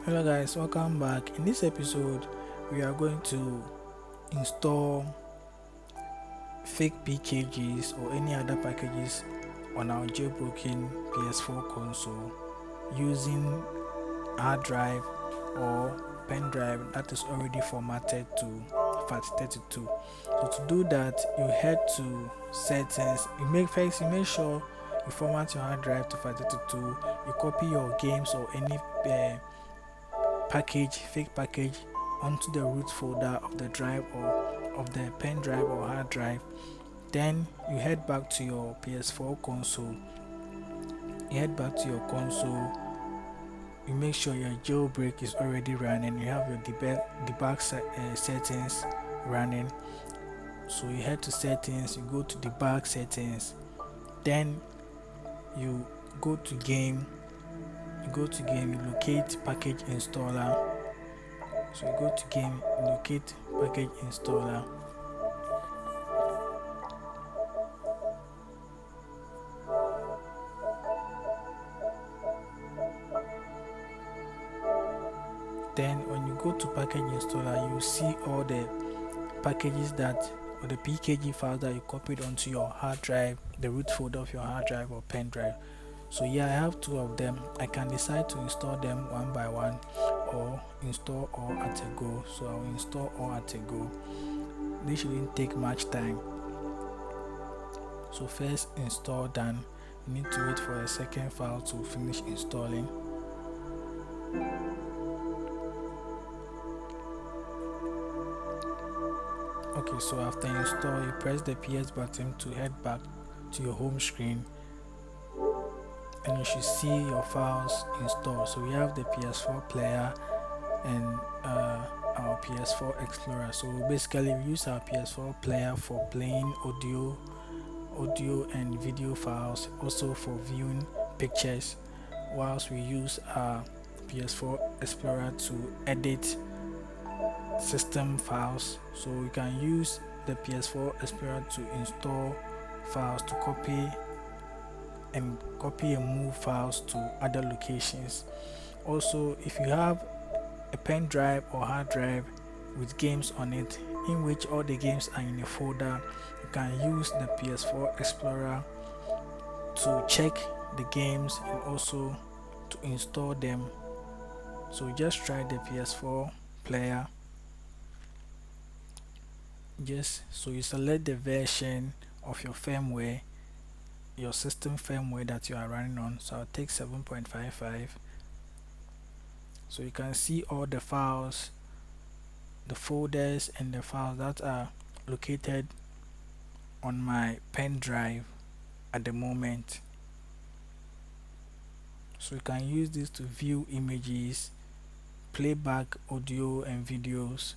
Hello guys, welcome back. In this episode, we are going to install fake packages or any other packages on our jailbroken PS4 console using hard drive or pen drive that is already formatted to FAT32. So to do that, you head to settings. You make sure you format your hard drive to FAT32. You copy your games or any fake package onto the root folder of the drive or of the pen drive or hard drive. Then you head back to your PS4 console. You head back to your console. You make sure your jailbreak is already running. You have your debug settings running. So you head to settings. You go to debug settings. Then you go to game. You locate package installer. So you go to game, locate package installer. Then when you go to package installer, you see all the packages or the PKG files that you copied onto your hard drive, the root folder of your hard drive or pen drive. So yeah, I have two of them. I can decide to install them one by one or install all at a go. So I will install all at a go. This shouldn't take much time. So first install done. You need to wait for a second file to finish installing. Okay, so after install, you press the PS button to head back to your home screen and you should see your files installed. So we have the PS4 player and our PS4 Explorer. So basically we use our PS4 player for playing audio and video files, also for viewing pictures, whilst we use our PS4 Explorer to edit system files. So we can use the PS4 Explorer to install files, to copy and move files to other locations. Also, if you have a pen drive or hard drive with games on it, in which all the games are in a folder, you can use the PS4 Explorer to check the games and also to install them. So just try the PS4 player. So you select the version of your firmware, your system firmware that you are running on. So I'll take 7.55. So you can see all the files, the folders and the files that are located on my pen drive at the moment. So you can use this to view images, play back audio and videos,